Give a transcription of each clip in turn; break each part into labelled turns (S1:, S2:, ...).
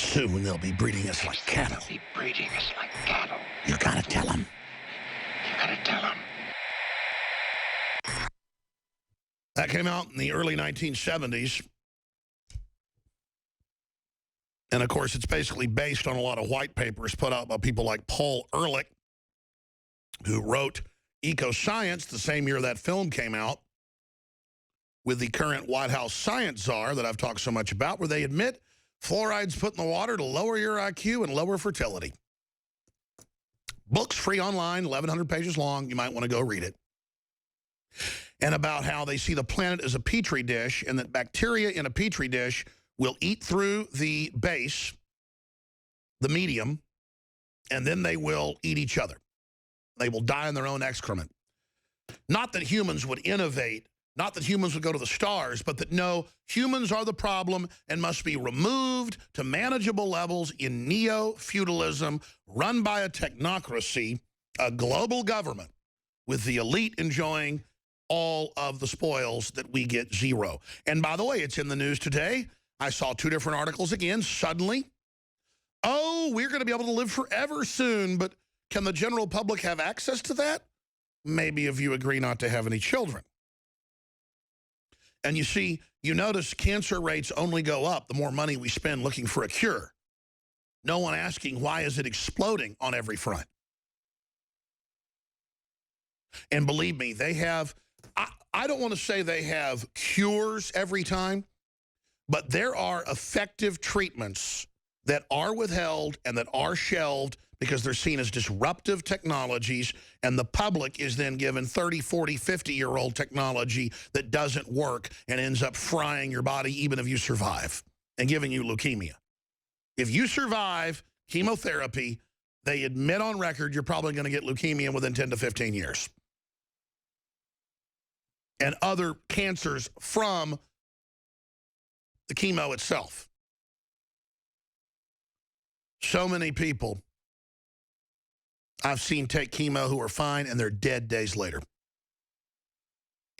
S1: Soon they'll be breeding us like cattle. You gotta tell them. That came out in the early 1970s. And, of course, it's basically based on a lot of white papers put out by people like Paul Ehrlich, who wrote Eco-Science the same year that film came out, with the current White House science czar that I've talked so much about, where they admit fluoride's put in the water to lower your IQ and lower fertility. Book's free online, 1,100 pages long. You might want to go read it. And about how they see the planet as a petri dish, and that bacteria in a petri dish will eat through the base, the medium, and then they will eat each other. They will die in their own excrement. Not that humans would innovate, not that humans would go to the stars, but that no, humans are the problem and must be removed to manageable levels in neo-feudalism run by a technocracy, a global government, with the elite enjoying all of the spoils that we get zero. And by the way, it's in the news today. I saw 2 different articles again. Suddenly, oh, we're going to be able to live forever soon, but can the general public have access to that? Maybe if you agree not to have any children. And you see, you notice cancer rates only go up the more money we spend looking for a cure. No one asking, why is it exploding on every front? And believe me, they have, I don't want to say they have cures every time, but there are effective treatments that are withheld and that are shelved because they're seen as disruptive technologies, and the public is then given 30, 40, 50-year-old technology that doesn't work and ends up frying your body even if you survive and giving you leukemia. If you survive chemotherapy, they admit on record you're probably going to get leukemia within 10 to 15 years. And other cancers from the chemo itself. So many people I've seen take chemo who are fine and they're dead days later.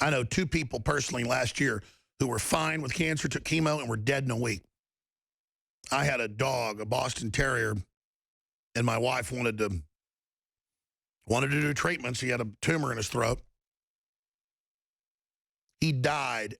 S1: I know 2 people personally last year who were fine with cancer, took chemo, and were dead in a week. I had a dog, a Boston Terrier, and my wife wanted to do treatments. He had a tumor in his throat. He died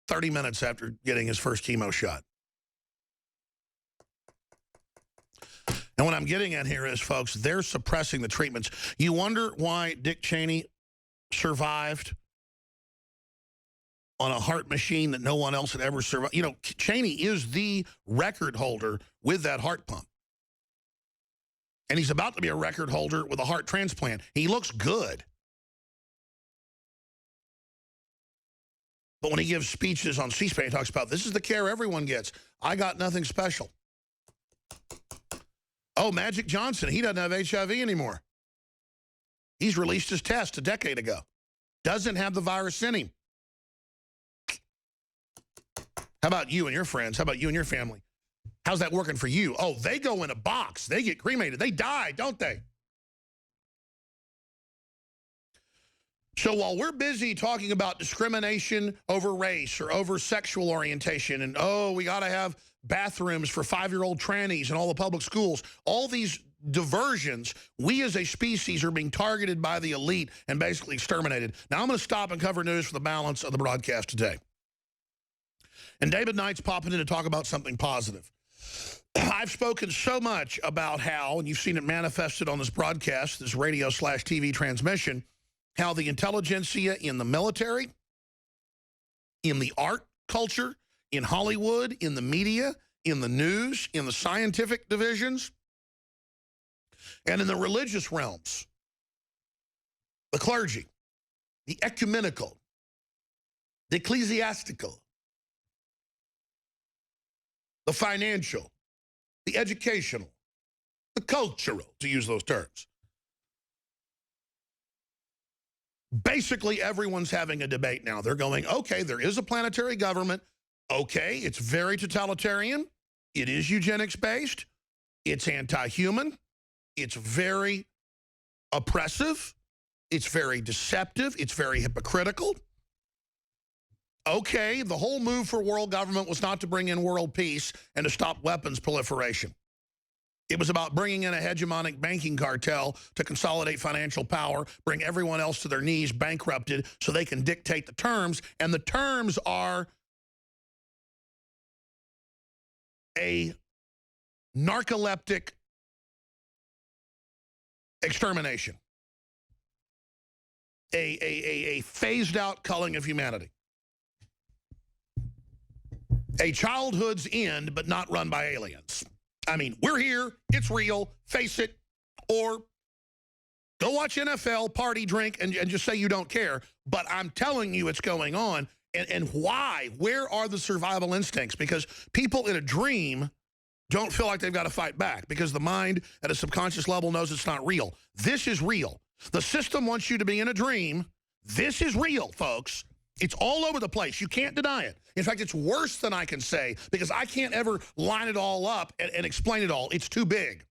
S1: 30 minutes after getting his first chemo shot. And what I'm getting at here is, folks, they're suppressing the treatments. You wonder why Dick Cheney survived on a heart machine that no one else had ever survived. You know, Cheney is the record holder with that heart pump. And he's about to be a record holder with a heart transplant. He looks good. But when he gives speeches on C-SPAN, he talks about, this is the care everyone gets. I got nothing special. Oh, Magic Johnson, he doesn't have HIV anymore. He's released his test a decade ago. Doesn't have the virus in him. How about you and your friends? How about you and your family? How's that working for you? Oh, they go in a box. They get cremated. They die, don't they? So while we're busy talking about discrimination over race or over sexual orientation, and, oh, we got to have bathrooms for 5-year-old trannies in all the public schools, all these diversions, we as a species are being targeted by the elite and basically exterminated. Now I'm going to stop and cover news for the balance of the broadcast today. And David Knight's popping in to talk about something positive. I've spoken so much about how, and you've seen it manifested on this broadcast, this radio/TV transmission, how the intelligentsia in the military, in the art culture, in Hollywood, in the media, in the news, in the scientific divisions, and in the religious realms, the clergy, the ecumenical, the ecclesiastical, the financial, the educational, the cultural, to use those terms. Basically, everyone's having a debate now. They're going, okay, there is a planetary government. Okay, it's very totalitarian. It is eugenics-based. It's anti-human. It's very oppressive. It's very deceptive. It's very hypocritical. Okay, the whole move for world government was not to bring in world peace and to stop weapons proliferation. It was about bringing in a hegemonic banking cartel to consolidate financial power, bring everyone else to their knees, bankrupted, so they can dictate the terms. And the terms are a narcoleptic extermination, a phased-out culling of humanity. A childhood's end, but not run by aliens. I mean, we're here, it's real, face it, or go watch NFL, party, drink, and just say you don't care. But I'm telling you it's going on. And why? Where are the survival instincts? Because people in a dream don't feel like they've got to fight back because the mind at a subconscious level knows it's not real. This is real. The system wants you to be in a dream. This is real, folks. It's all over the place. You can't deny it. In fact, it's worse than I can say because I can't ever line it all up and explain it all. It's too big.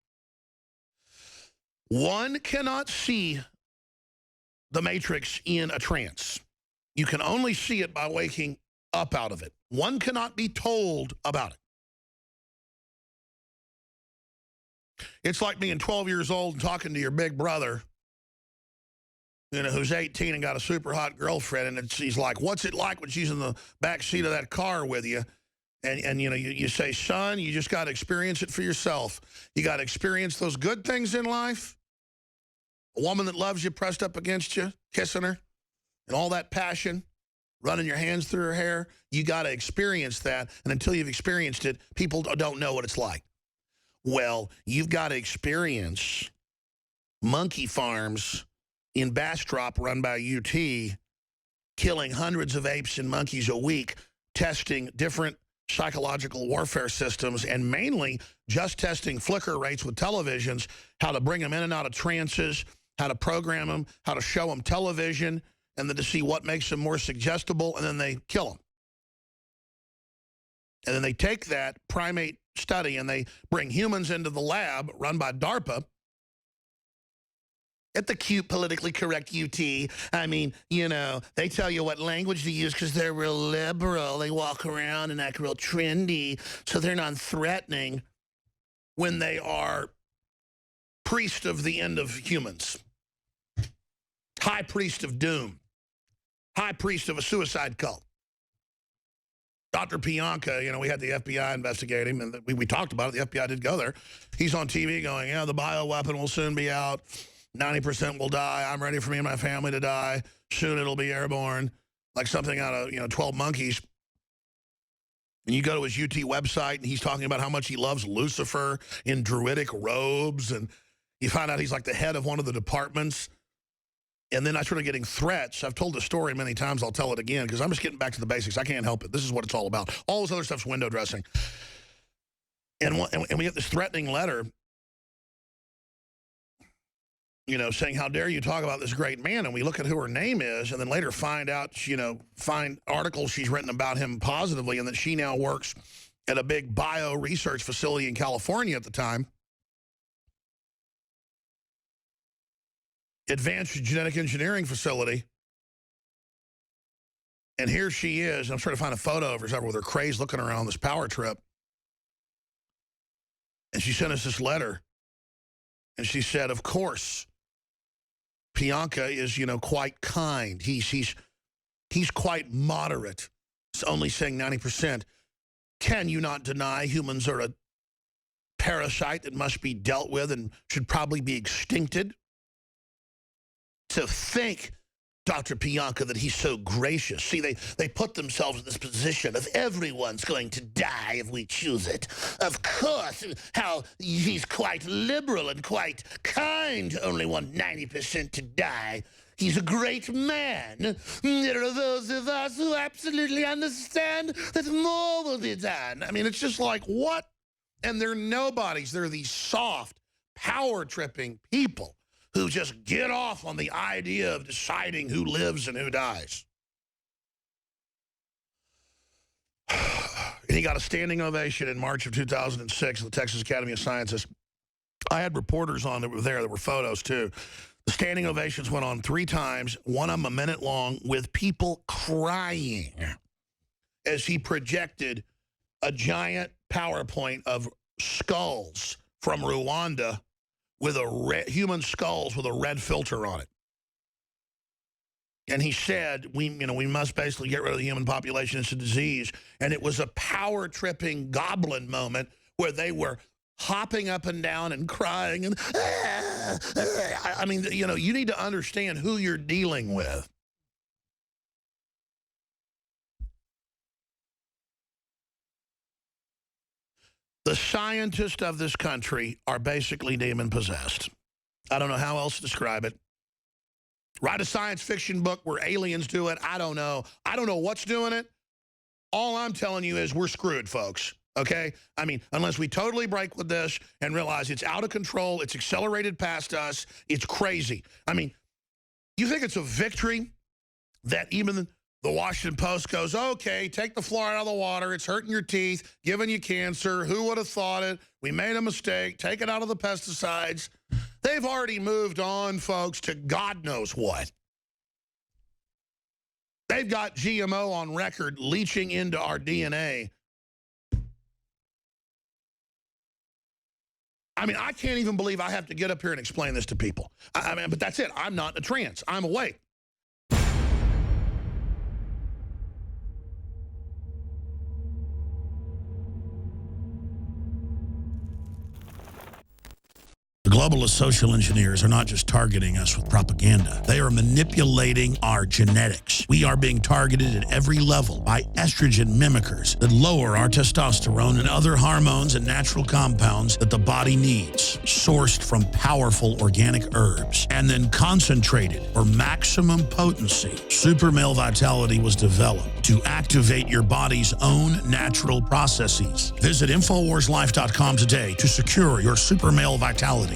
S1: One cannot see the Matrix in a trance. You can only see it by waking up out of it. One cannot be told about it. It's like being 12 years old and talking to your big brother, you know, who's 18 and got a super hot girlfriend, and she's like, what's it like when she's in the back seat of that car with you? And you know, you say, son, you just got to experience it for yourself. You got to experience those good things in life. A woman that loves you pressed up against you, kissing her, and all that passion, running your hands through her hair. You got to experience that, and until you've experienced it, people don't know what it's like. Well, you've got to experience monkey farms in Bastrop run by UT, killing hundreds of apes and monkeys a week, testing different psychological warfare systems, and mainly just testing flicker rates with televisions, how to bring them in and out of trances, how to program them, how to show them television, and then to see what makes them more suggestible, and then they kill them. And then they take that primate study and they bring humans into the lab run by DARPA at the cute, politically correct UT. I mean, you know, they tell you what language to use because they're real liberal. They walk around and act real trendy, so they're non-threatening when they are priest of the end of humans, high priest of doom, high priest of a suicide cult. Dr. Pianka, you know, we had the FBI investigate him, and we talked about it. The FBI did go there. He's on TV going, yeah, the bioweapon will soon be out. 90% will die. I'm ready for me and my family to die. Soon it'll be airborne, like something out of, you know, 12 Monkeys. And you go to his UT website, and he's talking about how much he loves Lucifer in druidic robes, and you find out he's like the head of one of the departments. And then I started getting threats. I've told the story many times. I'll tell it again because I'm just getting back to the basics. I can't help it. This is what it's all about. All this other stuff's window dressing. And we get this threatening letter, you know, saying, how dare you talk about this great man? And we look at who her name is, and then later find out, you know, find articles she's written about him positively, and that she now works at a big bio research facility in California at the time. Advanced genetic engineering facility. And here she is. I'm trying to find a photo of her with her craze looking around on this power trip. And she sent us this letter. And she said, of course, Pianka is, you know, quite kind. He's quite moderate. It's only saying 90%. Can you not deny humans are a parasite that must be dealt with and should probably be extincted? To think, Dr. Pianka, that he's so gracious. See, they put themselves in this position of everyone's going to die if we choose it. Of course, how he's quite liberal and quite kind, only want 90% to die. He's a great man. There are those of us who absolutely understand that more will be done. I mean, it's just like, what? And they're nobodies. They're these soft, power-tripping people who just get off on the idea of deciding who lives and who dies. And he got a standing ovation in March of 2006 at the Texas Academy of Sciences. I had reporters on that were there. There were photos, too. The standing ovations went on 3 times, one of them a minute long, with people crying. as he projected a giant PowerPoint of skulls from Rwanda with human skulls with a red filter on it. And he said, we must basically get rid of the human population. It's a disease. And it was a power-tripping goblin moment where they were hopping up and down and crying. And I mean, you need to understand who you're dealing with. The scientists of this country are basically demon-possessed. I don't know how else to describe it. Write a science fiction book where aliens do it. I don't know. I don't know what's doing it. All I'm telling you is we're screwed, folks. Okay? I mean, unless we totally break with this and realize it's out of control, it's accelerated past us, it's crazy. I mean, you think it's a victory that even the Washington Post goes, okay, take the fluoride out of the water, it's hurting your teeth, giving you cancer, who would have thought it? We made a mistake, take it out of the pesticides. They've already moved on, folks, to God knows what. They've got GMO on record leaching into our DNA. I mean, I can't even believe I have to get up here and explain this to people. I mean, but that's it. I'm not a trance. I'm awake. The globalist social engineers are not just targeting us with propaganda. They are manipulating our genetics. We are being targeted at every level by estrogen mimickers that lower our testosterone and other hormones and natural compounds that the body needs, sourced from powerful organic herbs, and then concentrated for maximum potency. Super Male Vitality was developed to activate your body's own natural processes. Visit InfoWarsLife.com today to secure your Super Male Vitality.